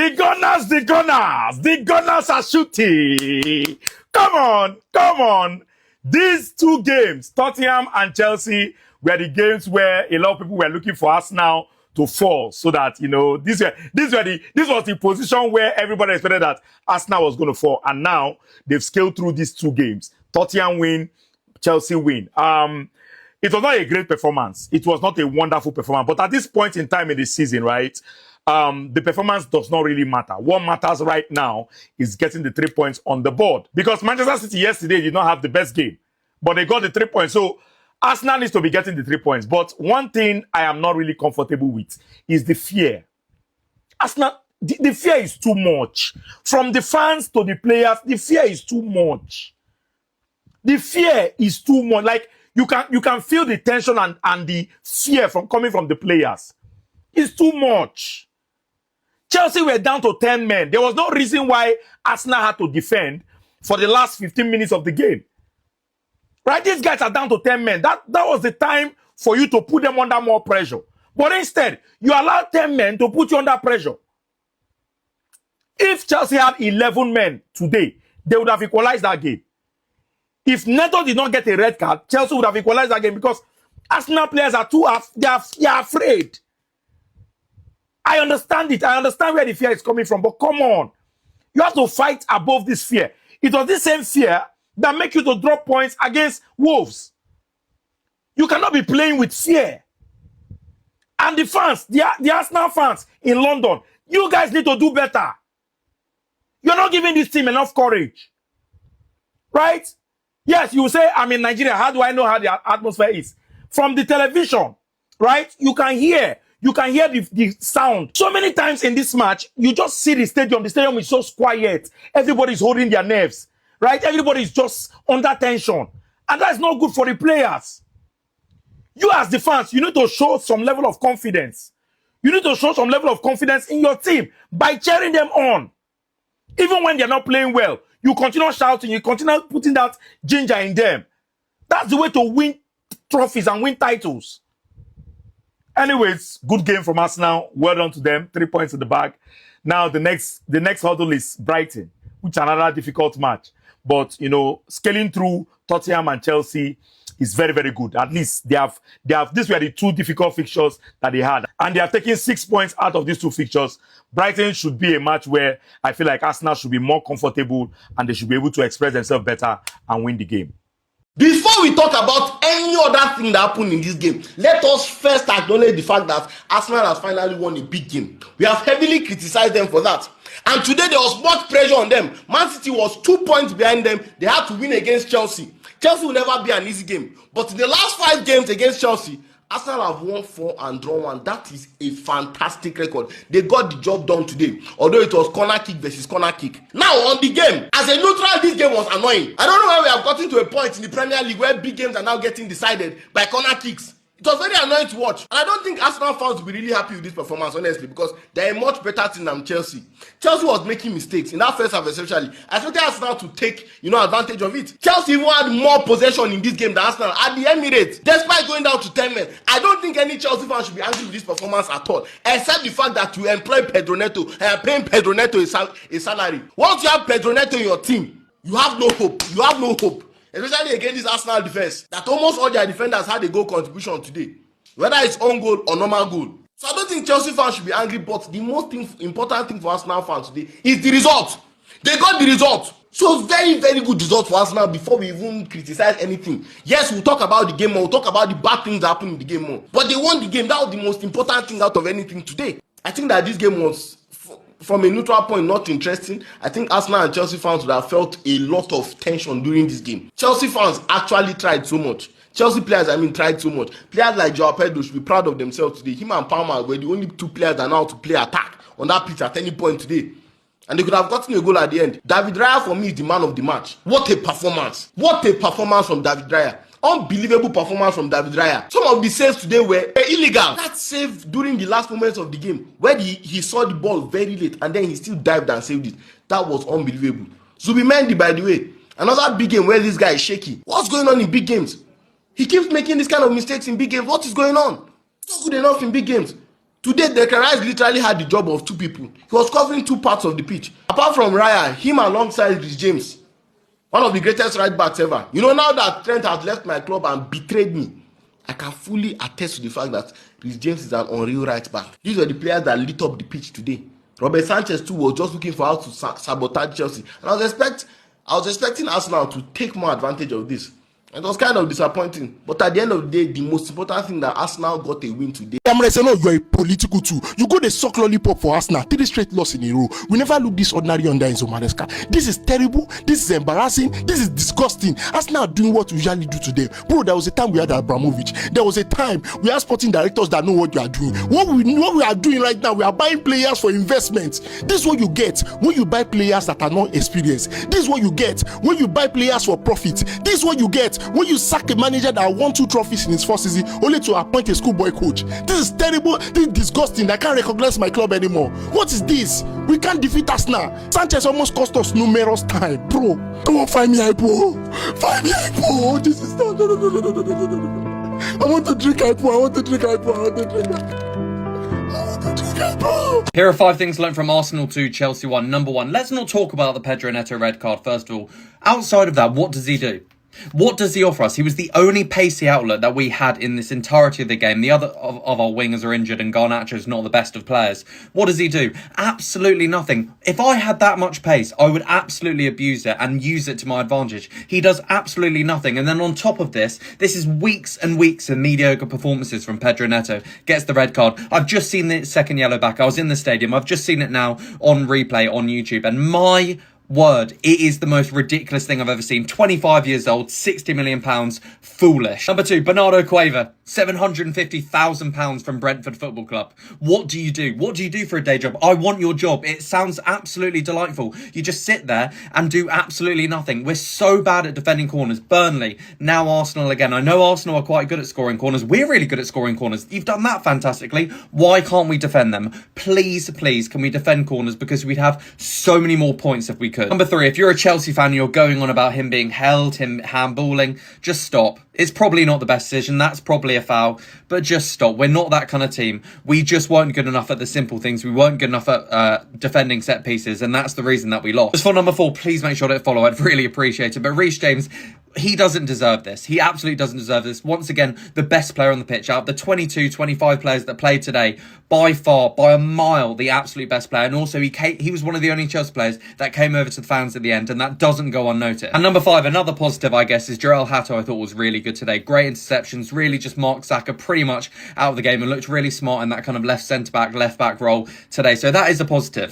The Gunners are shooting. Come on. These two games, Tottenham and Chelsea, were the games where a lot of people were looking for Arsenal to fall, so that, you know, this was the position where everybody expected that Arsenal was going to fall, and now they've scaled through these two games. Tottenham win, Chelsea win. It was not a great performance. It was not a wonderful performance, but at this point in time in the season, right, the performance does not really matter. What matters right now is getting the 3 points on the board, because Manchester City yesterday did not have the best game, but they got the 3 points. So Arsenal needs to be getting the 3 points. But one thing I am not really comfortable with is the fear. Arsenal, the fear is too much. From the fans to the players, the fear is too much. The fear is too much. Like, you can feel the tension and the fear coming from the players. It's too much. Chelsea were down to 10 men. There was no reason why Arsenal had to defend for the last 15 minutes of the game. Right? These guys are down to 10 men. That was the time for you to put them under more pressure. But instead, you allowed 10 men to put you under pressure. If Chelsea had 11 men today, they would have equalized that game. If Neto did not get a red card, Chelsea would have equalized that game, because Arsenal players are they are afraid. I understand it. I understand where the fear is coming from, but come on. You have to fight above this fear. It was this same fear that make you to drop points against Wolves. You cannot be playing with fear. And the fans, the Arsenal fans in London, you guys need to do better. You're not giving this team enough courage. Right? Yes, you say, I'm in Nigeria. How do I know how the atmosphere is? From the television, right? You can hear the sound. So many times in this match, you just see the stadium. The stadium is so quiet. Everybody's holding their nerves, right? Everybody's just under tension. And that's not good for the players. You as the fans, you need to show some level of confidence. You need to show some level of confidence in your team by cheering them on. Even when they're not playing well, you continue shouting, you continue putting that ginger in them. That's the way to win trophies and win titles. Anyways, good game from Arsenal. Well done to them. 3 points in the bag. Now the next hurdle is Brighton, which is another difficult match. But, you know, scaling through Tottenham and Chelsea is very, very good. At least they have these were the two difficult fixtures that they had. And they have taken 6 points out of these two fixtures. Brighton should be a match where I feel like Arsenal should be more comfortable and they should be able to express themselves better and win the game. Before we talk about any other thing that happened in this game, let us first acknowledge the fact that Arsenal has finally won a big game. We have heavily criticized them for that. And today there was much pressure on them. Man City was 2 points behind them. They had to win against Chelsea. Chelsea will never be an easy game. But in the last 5 games against Chelsea, Arsenal have won 4 and drawn 1. That is a fantastic record. They got the job done today, although it was corner kick versus corner kick. Now on the game, as a neutral, this game was annoying. I don't know why we have gotten to a point in the Premier League where big games are now getting decided by corner kicks. It was very annoying to watch. And I don't think Arsenal fans will be really happy with this performance, honestly, because they're a much better team than Chelsea. Chelsea was making mistakes in that first half especially. I expected Arsenal to take, advantage of it. Chelsea even had more possession in this game than Arsenal at the Emirates, despite going down to 10 men. I don't think any Chelsea fan should be angry with this performance at all, except the fact that you employ Pedro Neto and are paying Pedro Neto a salary. Once you have Pedro Neto in your team, you have no hope. You have no hope. Especially against this Arsenal defense, that almost all their defenders had a goal contribution today, whether it's own goal or normal goal. So I don't think Chelsea fans should be angry, but the most important thing for Arsenal fans today is the result. They got the result. So very, very good result for Arsenal before we even criticize anything. Yes, we'll talk about the game more, we'll talk about the bad things that happened in the game more. But they won the game. That was the most important thing out of anything today. I think that this game was, from a neutral point, not interesting. I think Arsenal and Chelsea fans would have felt a lot of tension during this game. Chelsea fans actually tried so much. Chelsea players, tried so much. Players like Joao Pedro should be proud of themselves today. Him and Palmer were the only 2 players that know how to play attack on that pitch at any point today. And they could have gotten a goal at the end. David Raya for me is the man of the match. What a performance. What a performance from David Raya. Unbelievable performance from David Raya. Some of the saves today were illegal. That save during the last moments of the game, where he saw the ball very late and then he still dived and saved it. That was unbelievable. Zubimendi, by the way, another big game where this guy is shaky. What's going on in big games? He keeps making this kind of mistakes in big games. What is going on? It's not good enough in big games. Today, Declan Rice literally had the job of two people. He was covering two parts of the pitch. Apart from Raya, him alongside Reece James, one of the greatest right backs ever. You know, now that Trent has left my club and betrayed me, I can fully attest to the fact that Reece James is an unreal right back. These were the players that lit up the pitch today. Robert Sanchez too was just looking for how to sabotage Chelsea. And I was expecting Arsenal to take more advantage of this. It was kind of disappointing. But at the end of the day, the most important thing that Arsenal got a win today. No, you're a political too. You go the suck lollipop for Arsenal. 3 straight losses in a row. We never look this ordinary under Enzo Maresca. This is terrible. This is embarrassing. This is disgusting. Arsenal are doing what we usually do to them. Bro, there was a time we had Abramovich. There was a time we had sporting directors that know what you are doing. What we are doing right now, we are buying players for investments. This is what you get when you buy players that are not experienced. This is what you get when you buy players for profit. This is what you get when you sack a manager that won 2 trophies in his first season only to appoint a schoolboy coach. This is terrible. This is disgusting. I can't recognize my club anymore. What is this? We can't defeat Arsenal. Sanchez almost cost us numerous times. Bro, come on, find me hypo. Find me hypo. This is not. No. I want to drink hypo. Here are 5 things learned from Arsenal 2, Chelsea 1. Number 1, let's not talk about the Pedro Neto red card first of all. Outside of that, what does he do? What does he offer us? He was the only pacey outlet that we had in this entirety of the game. The other of our wingers are injured and Garnacho's not the best of players. What does he do? Absolutely nothing. If I had that much pace, I would absolutely abuse it and use it to my advantage. He does absolutely nothing. And then on top of this is weeks and weeks of mediocre performances from Pedro Neto. Gets the red card. I've just seen the second yellow back. I was in the stadium. I've just seen it now on replay on YouTube. And my word, it is the most ridiculous thing I've ever seen. 25 years old, £60 million, foolish. Number 2, Bernardo Cueva, £750,000 from Brentford Football Club. What do you do? What do you do for a day job? I want your job. It sounds absolutely delightful. You just sit there and do absolutely nothing. We're so bad at defending corners. Burnley, now Arsenal again. I know Arsenal are quite good at scoring corners. We're really good at scoring corners. You've done that fantastically. Why can't we defend them? Please, can we defend corners? Because we'd have so many more points if we could. Number 3, if you're a Chelsea fan, you're going on about him being held, him handballing, just stop. It's probably not the best decision. That's probably a foul, but just stop. We're not that kind of team. We just weren't good enough at the simple things. We weren't good enough at defending set pieces, and that's the reason that we lost. As for number 4, please make sure to follow. I'd really appreciate it. But Reece James, he doesn't deserve this. He absolutely doesn't deserve this. Once again, the best player on the pitch. Out of the 22, 25 players that played today, by far, by a mile, the absolute best player. And also, he was one of the only Chelsea players that came over to the fans at the end, and that doesn't go unnoticed. And number 5, another positive, I guess, is Joel Hato. I thought was really good today. Great interceptions, really just marked Saka pretty much out of the game and looked really smart in that kind of left centre-back, left-back role today. So that is a positive.